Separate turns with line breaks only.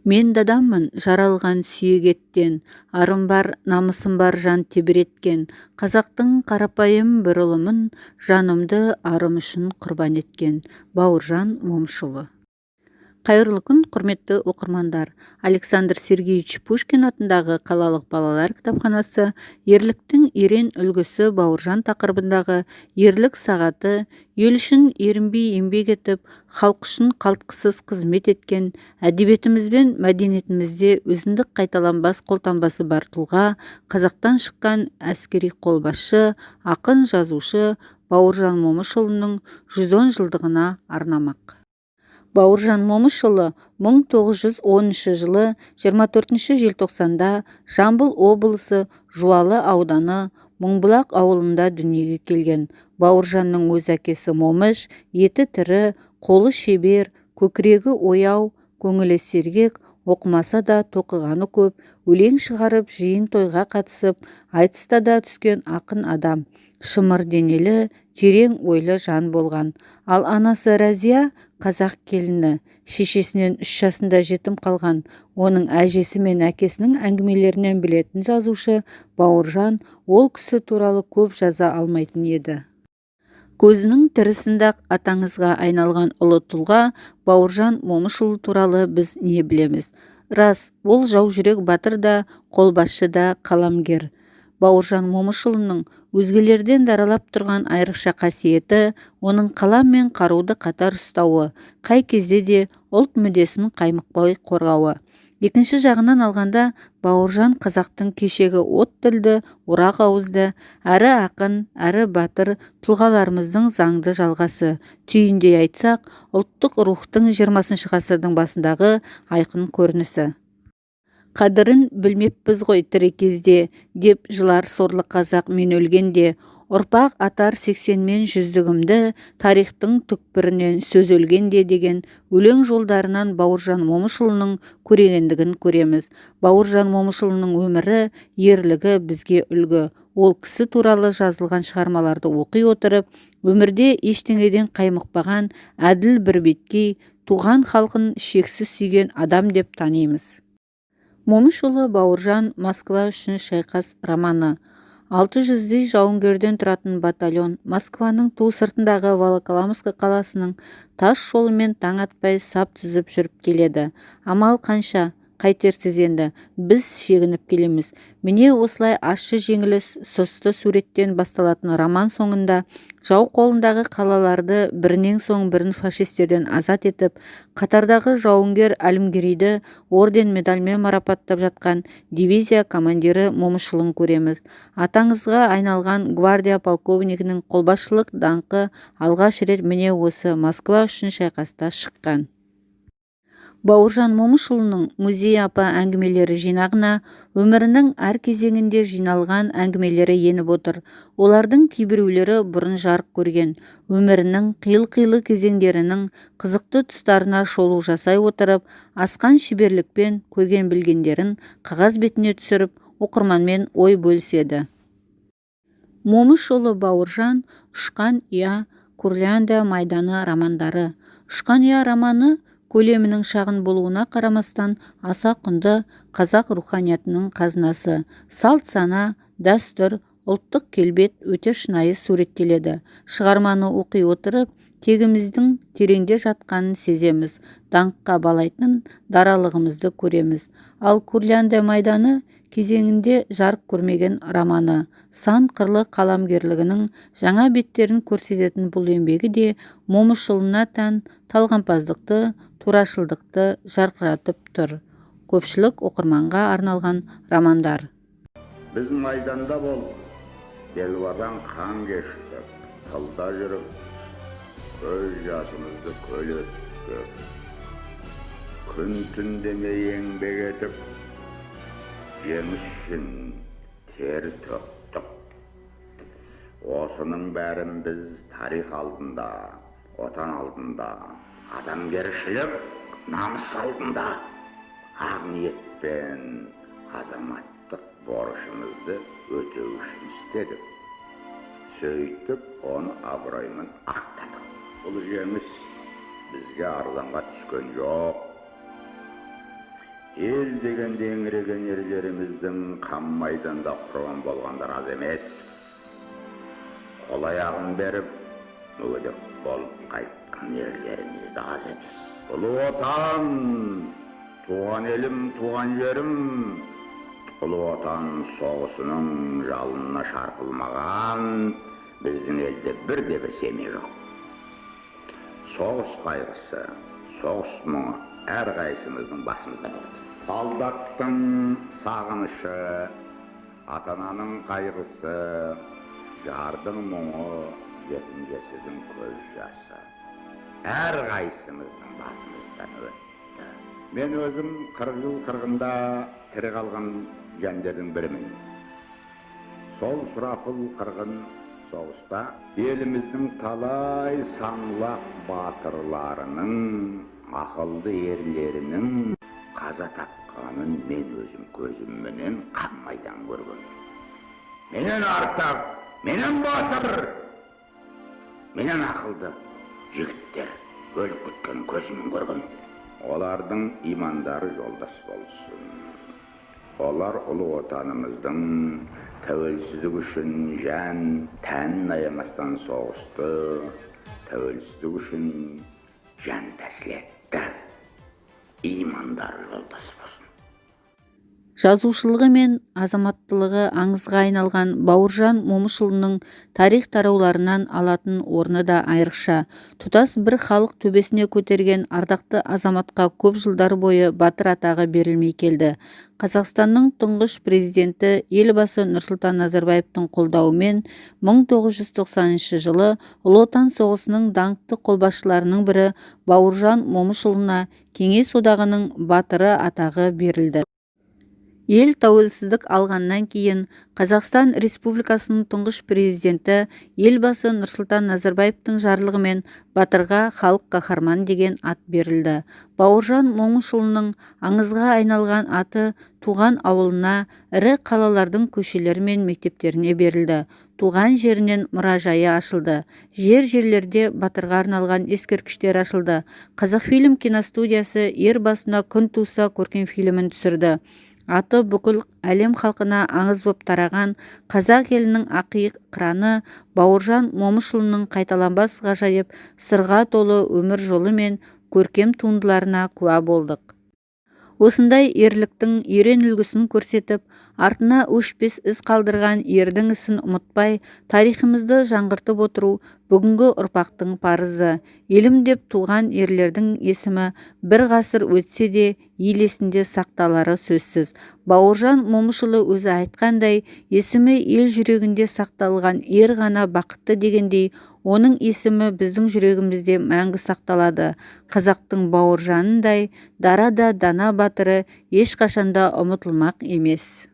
Мен дадаммын жаралған сүйек еттен, арым бар, намысым бар жан тебіреткен, қазақтың қарапайым бір ұлымын, жанымды арым үшін құрбан еткен. Бауыржан Момышұлы. Қайырлы күн, құрметті оқырмандар. Александр Сергеевич Пушкин атындағы қалалық балалар кітапханасы ерліктің ерен үлгісі Бауыржан тақырыбындағы ерлік сағаты, ел үшін ерінбей еңбек етіп, халық үшін қалтқысыз қызмет еткен, әдебиетіміз бен мәдениетімізде өзіндік қайталанбас қолтаңбасы бар тұлға, қазақтан шыққан әскери қолбасшы, ақын, жазушы Бауыржан Момышұлының 110 жылдығына арнамақ. Бауыржан Момышұлы 1910 жылы 24 желтоқсанда Жамбыл облысы Жуалы ауданы Мыңбұлақ ауылында дүниеге келген. Бауыржанның өз әкесі Момыш, еті тірі, қолы шебер, көкірегі ояу, көңілі сергек, оқымаса да тоқығаны көп, өлең шығарып, жиын тойға қатысып, айтыста да түскен ақын адам, шымыр денелі, терең ойлы жан болған. Ал анасы Рәзия қазақ келіні, шешесінен 3 жасында жетім қалған. Оның әжесі мен әкесінің әңгімелерінен білетін жазушы Бауыржан ол кісі туралы көп жаза алмайтын еді. Көзінің тірісінде атаңызға айналған ұлы тұлға Бауыржан Момышұлы туралы біз не білеміз? Рас, ол жау жүрек батыр да, қолбасшы да, қаламгер. Бауыржан Момышұлының өзгелерден даралап тұрған айрықша қасиеті оның қалам мен қаруды қатар ұстауы, қай кезде де ұлт мүддесін қаймықпай қорғауы. Екінші жағынан алғанда, Бауыржан қазақтың кешегі от тілді, орақ ауызды, әрі ақын, әрі батыр тұлғаларымыздың заңды жалғасы. Түйіндей айтсақ, ұлттық рухтың 20 ғасырдың басындағы айқын көрінісі. Қадірін білмеппіз ғой тірі кезде, деп жылар сорлы қазақ мен өлгенде, ұрпақ атар 80 мен жүздігімді, тарихтың түкпірінен сөз өлгенде деген өлең жолдарынан Бауыржан Момышұлының көрегендігін көреміз. Бауыржан Момышұлының өмірі, ерлігі бізге үлгі. Ол кісі туралы жазылған шығармаларды оқи отырып, өмірде ештеңеден қаймықпаған, әділ бірбеткей, туған халқын шексіз сүйген адам деп танимыз. Момышұлы Бауыржан Москва үшін шайқас романы. 600-дей жауынгерден тұратын батальон Москваның ту сыртындағы Волоколамск қаласының тас жолымен таң атпай сап түзіп жүріп келеді. Амал қанша? Қайтерсіз енді, біз шегініп келеміз. Міне осылай ащы жеңіліс сұсты суреттен басталатын роман соңында жау қолындағы қалаларды бірінен соң бірін фашистерден азат етіп, қатардағы жауынгер Әлімгерейді орден медальмен марапаттап жатқан дивизия командирі Момышұлын көреміз. Атаңызға айналған гвардия полковникінің қолбасшылық даңқы алғаш рет міне осы Москва үшін шайқаста шыққан. Бауыржан Момышұлының музей апа әңгімелері жинағына өмірінің әр кезеңінде жиналған әңгімелері еніп отыр. Олардың кейбіреулері бұрын жарық көрген, өмірінің қил-қилы кезеңдерінің қызықты тұстарына шолу жасай отырып, асқан шеберлікпен көрген білгендерін қағаз бетіне түсіріп, оқырманмен ой бөліседі. Момышұлы Бауыржан «Ұшқан ұя», «Курляндия майданы» романдары. «Ұшқан ұя» романы көлемінің шағын болуына қарамастан аса құнды қазақ руханиятының қазынасы. Салт сана, дәстүр, ұлттық келбет өте шынайы суреттеледі. Шығарманы оқи отырып, тегіміздің тереңде жатқанын сеземіз, даңққа балайтын даралығымызды көреміз. Ал «Курляндия майданы» кезеңінде жарық көрмеген романы, сан қырлы қаламгерлігінің жаңа беттерін көрсететін бұл еңбегі де Момышұлына тән талғампаздықты, турашылдықты жарқыратып тұр. Көпшілік оқырманға арналған романдар.
Біз майданда болып, белуардан қан кештік, тылда жүріп, көз жасымызды көл өттік. Күн түн демей еңбек етіп, жеңіс үшін тер төктік. Осының бәрін біз тарих алдында, отан алдында, адамгершілік, намыс алдында ақ ниетпен азаматтық борышымызды өтеу үшін істедік. Сөйтіп, оны абыроймен ақтадық. Бұл жеңіс бізге арзанға түскен жоқ. ел дегенде еңіреген ерлеріміздің қан майданда құрбан болғандар аз емес. Қол аяғын беріп, мүгедек болып қайтқан ерлеріміз де аз емес. Ұлы отан, туған елім, туған жерім, ұлы отан соғысының жалынына шарпылмаған біздің елде бірде-бір семей жоқ. Соғыс қайғысы, соғыс мұңы әрқайсымыздың басымызда болды. Солдаттың сағынышы, ата-ананың қайғысы, жардың мұңы, жетім жесірдің көз жасы әрқайсымыздың басымыздан өтті. Мен өзім 40 жыл қырғында тірі қалған жандардың бірімін. Сол сұрапыл қырғын соғыста еліміздің талай саңлақ батырларының, ақылды ерлерінің қаза тапқанын мен өзім көзімменен қан майдан көргем. Менен артық, менен батыр, менен ақылды жігіттер өліп кеткен көзіммен көргем. Олардың имандары жолдас болсын. Олар ұлы отанымыздың тәуелсіздік үшін жан, тәнін аямастан соғысты, тәуелсіздік үшін жан тәсіл етті. Имандары жолдас болсын.
Жазушылығы мен азаматтылығы аңызға айналған Бауыржан Момышұлының тарих тарауларынан алатын орны да айрықша. Тұтас бір халық төбесіне көтерген ардақты азаматқа көп жылдар бойы батыр атағы берілмей келді. Қазақстанның тұңғыш президенті елбасы Нұрсұлтан Назарбаевтың қолдауымен 1990 жылы Ұлы Отан соғысының даңқты қолбасшыларының бірі Бауыржан Момышұлына Кеңес одағының батыры атағы берілді. Ел тәуелсіздік алғаннан кейін Қазақстан Республикасының тұңғыш президенті елбасы Нұрсұлтан Назарбаевтың жарлығымен батырға халық қаһарманы деген ат берілді. Бауыржан Момышұлының аңызға айналған аты туған ауылына, ірі қалалардың көшелері мен мектептеріне берілді. Туған жерінен мұражайы ашылды. Жерлерде батырға арналған ескерткіштер ашылды. Қазақфильм киностудиясы ер басына күн туса көркем фильмін түсірді. Аты бүкіл әлем халқына аңыз боп тараған қазақ елінің ақиық қыраны Бауыржан Момышұлының қайталанбас ғажайып сырға толы өмір жолы мен көркем туындыларына куә болдық. Осындай ерліктің ерен үлгісін көрсетіп, артына өшпес із қалдырған ердің ісін ұмытпай, тарихымызды жаңғыртып отыру бүгінгі ұрпақтың парызы. Елім деп туған ерлердің есімі бір ғасыр өтсе де ел есінде сақталары сөзсіз. Бауыржан Момышұлы өзі айтқандай, есімі ел жүрегінде сақталған ер ғана бақытты дегендей, оның есімі біздің жүрегімізде мәңгі сақталады. Қазақтың Бауыржанындай дара да дана батыры ешқашанда ұмытылмақ емес.